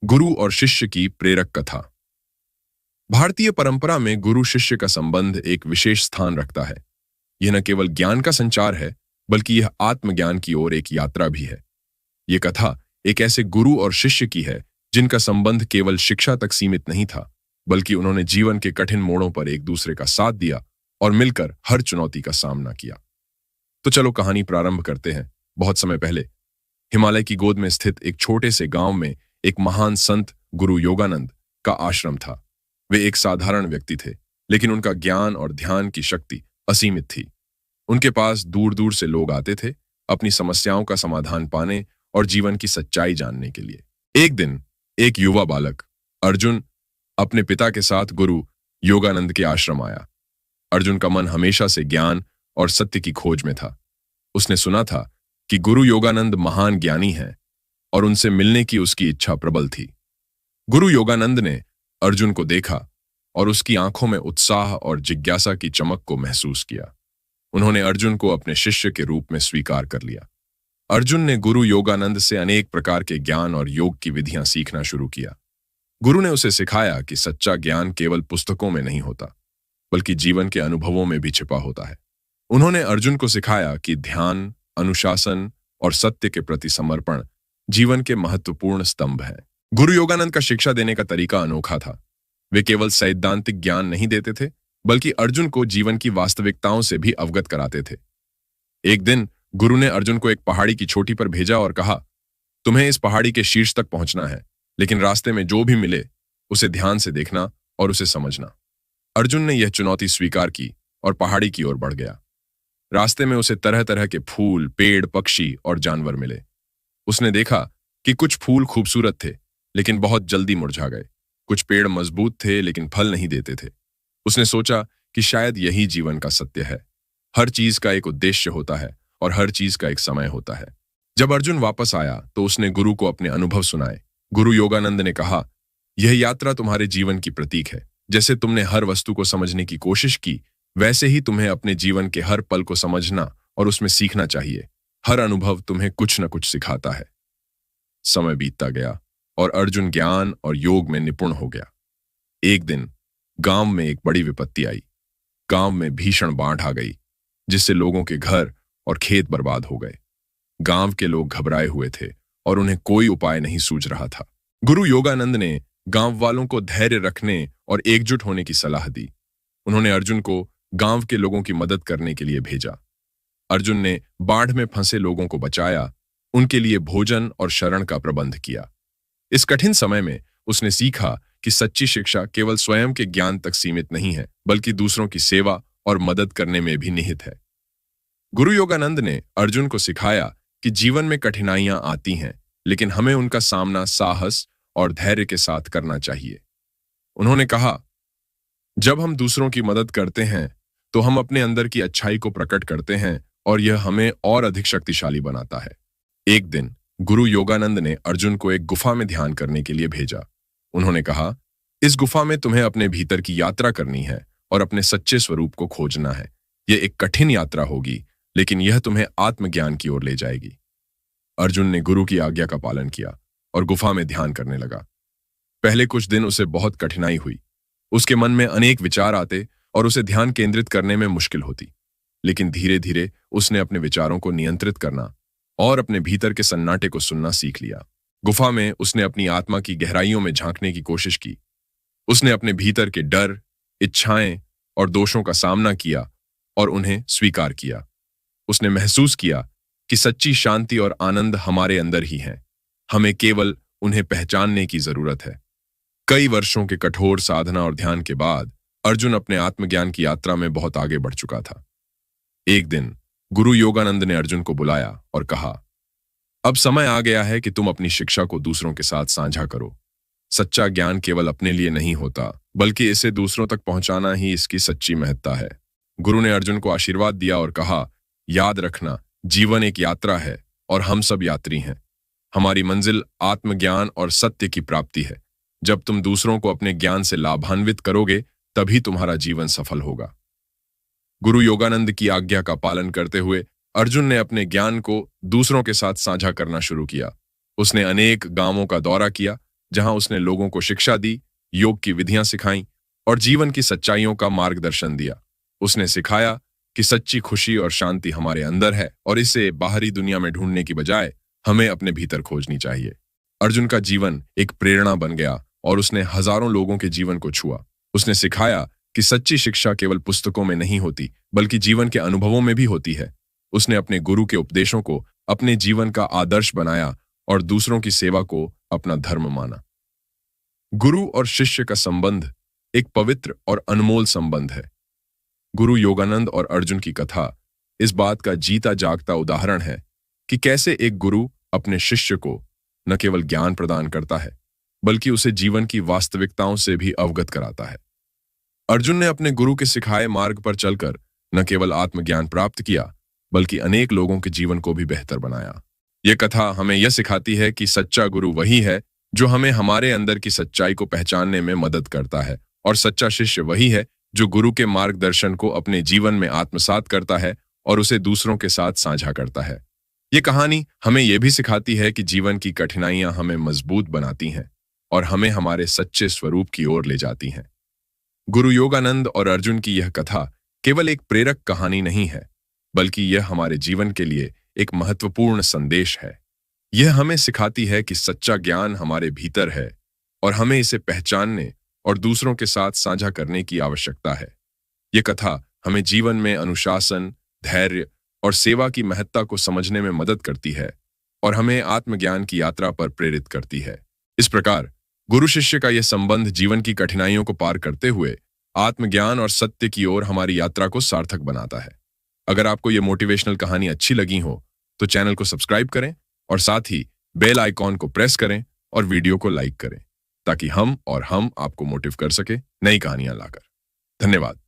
गुरु और शिष्य की प्रेरक कथा। भारतीय परंपरा में गुरु शिष्य का संबंध एक विशेष स्थान रखता है। यह न केवल ज्ञान का संचार है, बल्कि यह आत्मज्ञान की ओर एक यात्रा भी है। यह कथा एक ऐसे गुरु और शिष्य की है जिनका संबंध केवल शिक्षा तक सीमित नहीं था, बल्कि उन्होंने जीवन के कठिन मोड़ों पर एक दूसरे का साथ दिया और मिलकर हर चुनौती का सामना किया। तो चलो कहानी प्रारंभ करते हैं। बहुत समय पहले हिमालय की गोद में स्थित एक छोटे से गांव में एक महान संत गुरु योगानंद का आश्रम था। वे एक साधारण व्यक्ति थे, लेकिन उनका ज्ञान और ध्यान की शक्ति असीमित थी। उनके पास दूर दूर से लोग आते थे, अपनी समस्याओं का समाधान पाने और जीवन की सच्चाई जानने के लिए। एक दिन एक युवा बालक अर्जुन अपने पिता के साथ गुरु योगानंद के आश्रम आया। अर्जुन का मन हमेशा से ज्ञान और सत्य की खोज में था। उसने सुना था कि गुरु योगानंद महान ज्ञानी हैं और उनसे मिलने की उसकी इच्छा प्रबल थी। गुरु योगानंद ने अर्जुन को देखा और उसकी आंखों में उत्साह और जिज्ञासा की चमक को महसूस किया। उन्होंने अर्जुन को अपने शिष्य के रूप में स्वीकार कर लिया। अर्जुन ने गुरु योगानंद से अनेक प्रकार के ज्ञान और योग की विधियां सीखना शुरू किया। गुरु ने उसे सिखाया कि सच्चा ज्ञान केवल पुस्तकों में नहीं होता, बल्कि जीवन के अनुभवों में भी छिपा होता है। उन्होंने अर्जुन को सिखाया कि ध्यान, अनुशासन और सत्य के प्रति समर्पण जीवन के महत्वपूर्ण स्तंभ हैं। गुरु योगानंद का शिक्षा देने का तरीका अनोखा था। वे केवल सैद्धांतिक ज्ञान नहीं देते थे, बल्कि अर्जुन को जीवन की वास्तविकताओं से भी अवगत कराते थे। एक दिन गुरु ने अर्जुन को एक पहाड़ी की चोटी पर भेजा और कहा, तुम्हें इस पहाड़ी के शीर्ष तक पहुंचना है, लेकिन रास्ते में जो भी मिले उसे ध्यान से देखना और उसे समझना। अर्जुन ने यह चुनौती स्वीकार की और पहाड़ी की ओर बढ़ गया। रास्ते में उसे तरह तरह के फूल, पेड़, पक्षी और जानवर मिले। उसने देखा कि कुछ फूल खूबसूरत थे, लेकिन बहुत जल्दी मुरझा गए। कुछ पेड़ मजबूत थे, लेकिन फल नहीं देते थे। उसने सोचा कि शायद यही जीवन का सत्य है। हर चीज का एक उद्देश्य होता है और हर चीज का एक समय होता है। जब अर्जुन वापस आया तो उसने गुरु को अपने अनुभव सुनाए। गुरु योगानंद ने कहा, यह यात्रा तुम्हारे जीवन की प्रतीक है। जैसे तुमने हर वस्तु को समझने की कोशिश की, वैसे ही तुम्हें अपने जीवन के हर पल को समझना और उसमें सीखना चाहिए। हर अनुभव तुम्हें कुछ न कुछ सिखाता है। समय बीतता गया और अर्जुन ज्ञान और योग में निपुण हो गया। एक दिन गांव में एक बड़ी विपत्ति आई। गांव में भीषण बाढ़ आ गई, जिससे लोगों के घर और खेत बर्बाद हो गए। गांव के लोग घबराए हुए थे और उन्हें कोई उपाय नहीं सूझ रहा था। गुरु योगानंद ने गांव वालों को धैर्य रखने और एकजुट होने की सलाह दी। उन्होंने अर्जुन को गांव के लोगों की मदद करने के लिए भेजा। अर्जुन ने बाढ़ में फंसे लोगों को बचाया, उनके लिए भोजन और शरण का प्रबंध किया। इस कठिन समय में उसने सीखा कि सच्ची शिक्षा केवल स्वयं के ज्ञान तक सीमित नहीं है, बल्कि दूसरों की सेवा और मदद करने में भी निहित है। गुरु योगानंद ने अर्जुन को सिखाया कि जीवन में कठिनाइयां आती हैं, लेकिन हमें उनका सामना साहस और धैर्य के साथ करना चाहिए। उन्होंने कहा, जब हम दूसरों की मदद करते हैं तो हम अपने अंदर की अच्छाई को प्रकट करते हैं और यह हमें और अधिक शक्तिशाली बनाता है। एक दिन गुरु योगानंद ने अर्जुन को एक गुफा में ध्यान करने के लिए भेजा। उन्होंने कहा, इस गुफा में तुम्हें अपने भीतर की यात्रा करनी है और अपने सच्चे स्वरूप को खोजना है। यह एक कठिन यात्रा होगी, लेकिन यह तुम्हें आत्मज्ञान की ओर ले जाएगी। अर्जुन ने गुरु की आज्ञा का पालन किया और गुफा में ध्यान करने लगा। पहले कुछ दिन उसे बहुत कठिनाई हुई। उसके मन में अनेक विचार आते और उसे ध्यान केंद्रित करने में मुश्किल होती, लेकिन धीरे धीरे उसने अपने विचारों को नियंत्रित करना और अपने भीतर के सन्नाटे को सुनना सीख लिया। गुफा में उसने अपनी आत्मा की गहराइयों में झांकने की कोशिश की। उसने अपने भीतर के डर, इच्छाएं और दोषों का सामना किया और उन्हें स्वीकार किया। उसने महसूस किया कि सच्ची शांति और आनंद हमारे अंदर ही है। हमें केवल उन्हें पहचानने की जरूरत है। कई वर्षों के कठोर साधना और ध्यान के बाद अर्जुन अपने आत्मज्ञान की यात्रा में बहुत आगे बढ़ चुका था। एक दिन गुरु योगानंद ने अर्जुन को बुलाया और कहा, अब समय आ गया है कि तुम अपनी शिक्षा को दूसरों के साथ साझा करो। सच्चा ज्ञान केवल अपने लिए नहीं होता, बल्कि इसे दूसरों तक पहुंचाना ही इसकी सच्ची महत्ता है। गुरु ने अर्जुन को आशीर्वाद दिया और कहा, याद रखना, जीवन एक यात्रा है और हम सब यात्री हैं। हमारी मंजिल आत्मज्ञान और सत्य की प्राप्ति है। जब तुम दूसरों को अपने ज्ञान से लाभान्वित करोगे, तभी तुम्हारा जीवन सफल होगा। गुरु योगानंद की आज्ञा का पालन करते हुए अर्जुन ने अपने ज्ञान को दूसरों के साथ साझा करना शुरू किया। उसने अनेक गांवों का दौरा किया, जहां उसने लोगों को शिक्षा दी, योग की विधियां सिखाईं और जीवन की सच्चाइयों का मार्गदर्शन दिया। उसने सिखाया कि सच्ची खुशी और शांति हमारे अंदर है और इसे बाहरी दुनिया में ढूंढने की बजाय हमें अपने भीतर खोजनी चाहिए। अर्जुन का जीवन एक प्रेरणा बन गया और उसने हजारों लोगों के जीवन को छुआ। उसने सिखाया कि सच्ची शिक्षा केवल पुस्तकों में नहीं होती, बल्कि जीवन के अनुभवों में भी होती है। उसने अपने गुरु के उपदेशों को अपने जीवन का आदर्श बनाया और दूसरों की सेवा को अपना धर्म माना। गुरु और शिष्य का संबंध एक पवित्र और अनमोल संबंध है। गुरु योगानंद और अर्जुन की कथा इस बात का जीता जागता उदाहरण है कि कैसे एक गुरु अपने शिष्य को न केवल ज्ञान प्रदान करता है, बल्कि उसे जीवन की वास्तविकताओं से भी अवगत कराता है। अर्जुन ने अपने गुरु के सिखाए मार्ग पर चलकर न केवल आत्मज्ञान प्राप्त किया, बल्कि अनेक लोगों के जीवन को भी बेहतर बनाया। यह कथा हमें यह सिखाती है कि सच्चा गुरु वही है जो हमें हमारे अंदर की सच्चाई को पहचानने में मदद करता है, और सच्चा शिष्य वही है जो गुरु के मार्गदर्शन को अपने जीवन में आत्मसात करता है और उसे दूसरों के साथ साझा करता है। ये कहानी हमें यह भी सिखाती है कि जीवन की कठिनाइयां हमें मजबूत बनाती हैं और हमें हमारे सच्चे स्वरूप की ओर ले जाती हैं। गुरु योगानंद और अर्जुन की यह कथा केवल एक प्रेरक कहानी नहीं है, बल्कि यह हमारे जीवन के लिए एक महत्वपूर्ण संदेश है। यह हमें सिखाती है कि सच्चा ज्ञान हमारे भीतर है और हमें इसे पहचानने और दूसरों के साथ साझा करने की आवश्यकता है। यह कथा हमें जीवन में अनुशासन, धैर्य और सेवा की महत्ता को समझने में मदद करती है और हमें आत्मज्ञान की यात्रा पर प्रेरित करती है। इस प्रकार गुरु शिष्य का यह संबंध जीवन की कठिनाइयों को पार करते हुए आत्मज्ञान और सत्य की ओर हमारी यात्रा को सार्थक बनाता है। अगर आपको यह मोटिवेशनल कहानी अच्छी लगी हो तो चैनल को सब्सक्राइब करें और साथ ही बेल आइकॉन को प्रेस करें और वीडियो को लाइक करें, ताकि हम आपको मोटिव कर सके नई कहानियां लाकर। धन्यवाद।